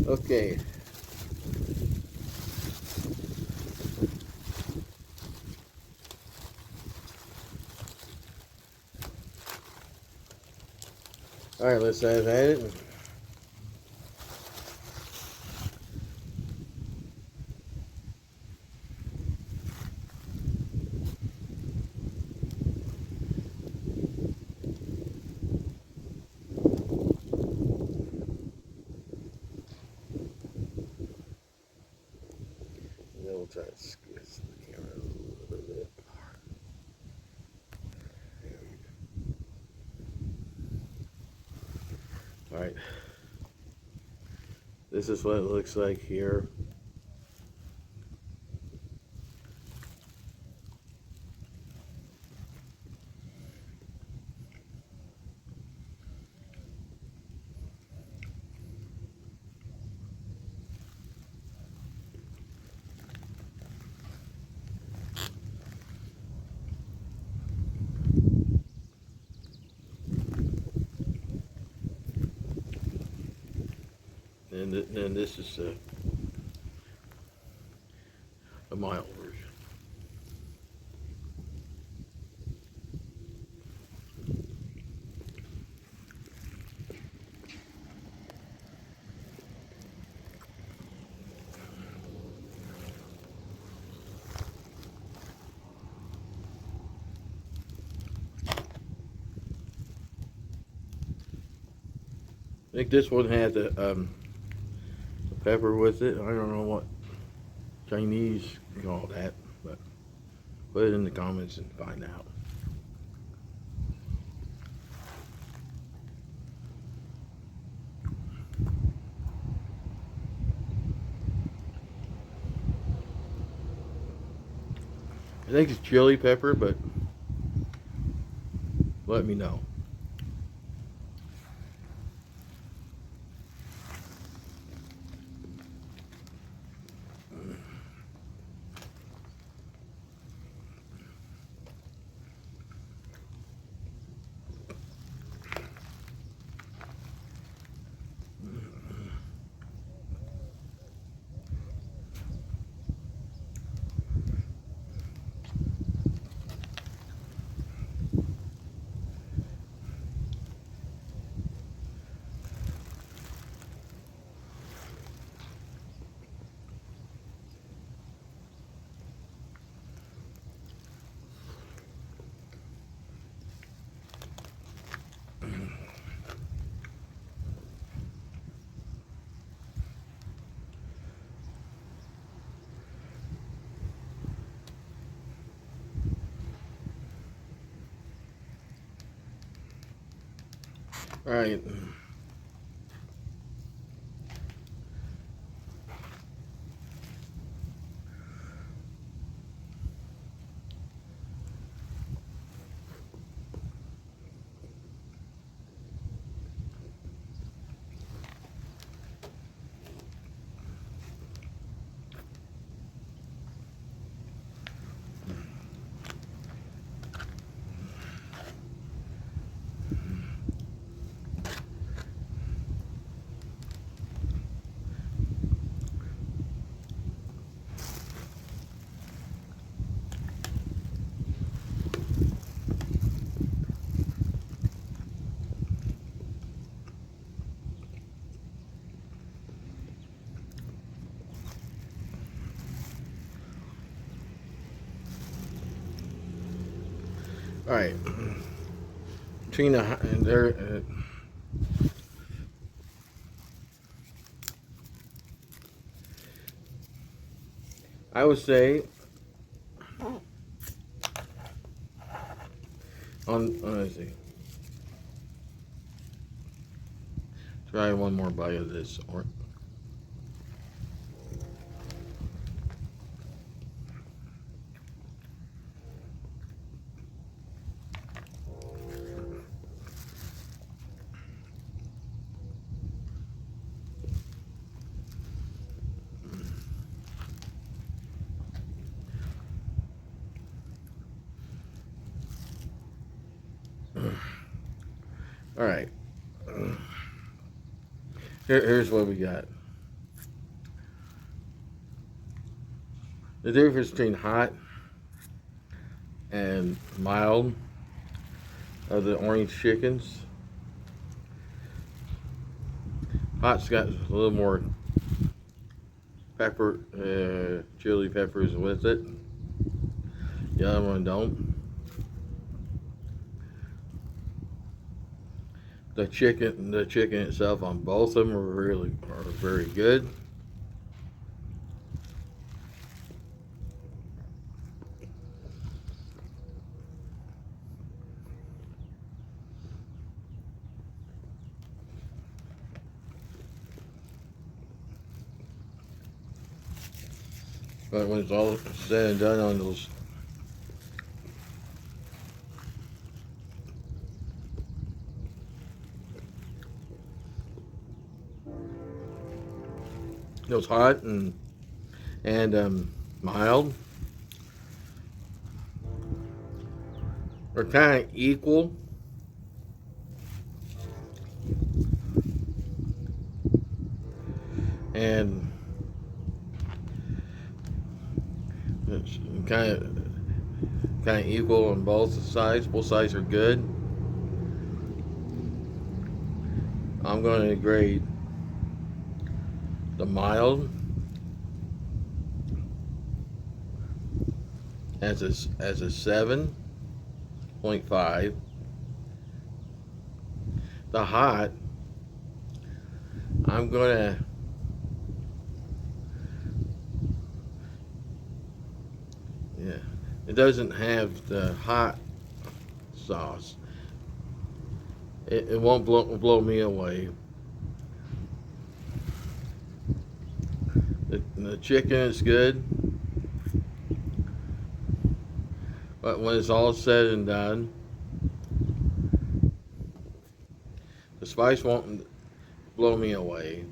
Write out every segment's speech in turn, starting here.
Okay. All right, let's have at it. Then we'll try to squish the camera a little bit. All right. This is what it looks like here. And then this is a mild version. I think this one had the pepper with it. I don't know what Chinese call that, but put it in the comments and find out. I think it's chili pepper, but let me know. All right. All right. Trina, there. I would say let's see. Try one more bite of this, or all right. Here's what we got. The difference between hot and mild of the orange chickens. Hot's got a little more pepper, chili peppers with it. The other one don't. The chicken itself on both of them are very good. But when it's all said and done on those hot and mild, are kind of equal. And it's kind of equal on both sides. Both sides are good. I'm going to grade the mild as a 7.5. The hot, I'm gonna it doesn't have the hot sauce. It won't blow me away. The chicken is good, but when it's all said and done, the spice won't blow me away.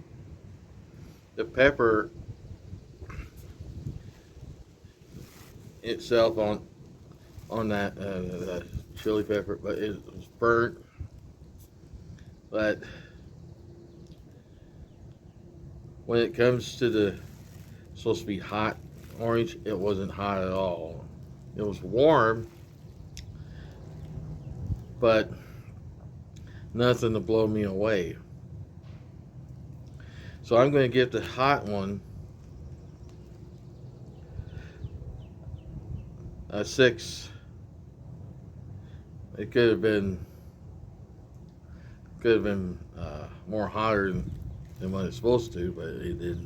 The pepper itself on that chili pepper, but it was burnt. But when it comes to the supposed to be hot orange, it wasn't hot at all. It was warm, but nothing to blow me away. So I'm going to give the hot one a 6. It could have been more hotter than what it's supposed to, but it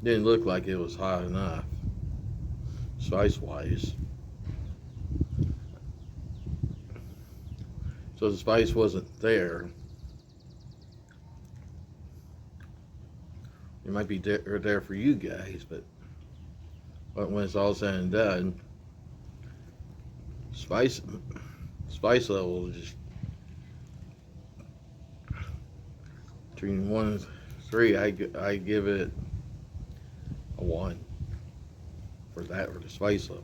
didn't look like it was hot enough, spice wise. So the spice wasn't there. It might be there for you guys, but when it's all said and done, spice level is just between 1 and 3. I give it a 1 for that, or the spice level.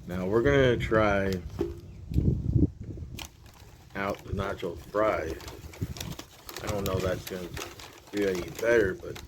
Now we're gonna try out the nacho fries. I don't know if that's gonna be any better, but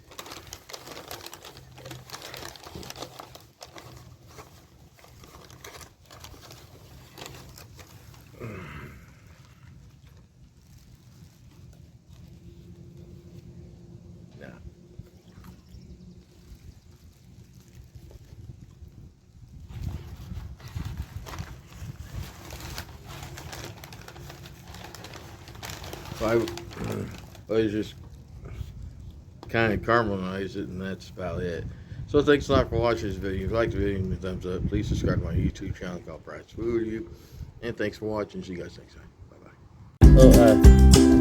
I just kind of caramelize it, and that's about it. So thanks a lot for watching this video. If you liked the video, give me a thumbs up. Please subscribe to my YouTube channel called Brad's Food Review. And thanks for watching. See you guys next time. Bye-bye. So,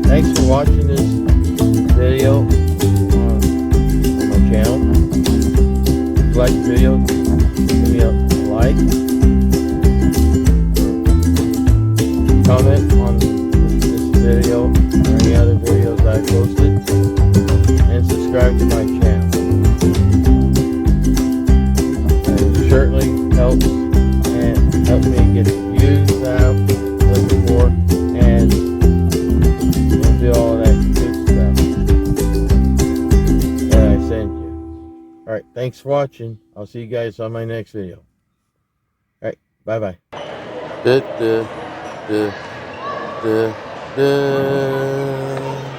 thanks for watching this video on my channel. If you like the video, give me a like, comment on this video or any other videos I posted, and subscribe to my channel. It certainly helps me get the views that I'm looking for, and do all that good stuff that I send you. Thanks for watching. I'll see you guys on my next video. Alright, bye bye. Da, da, da, da, da.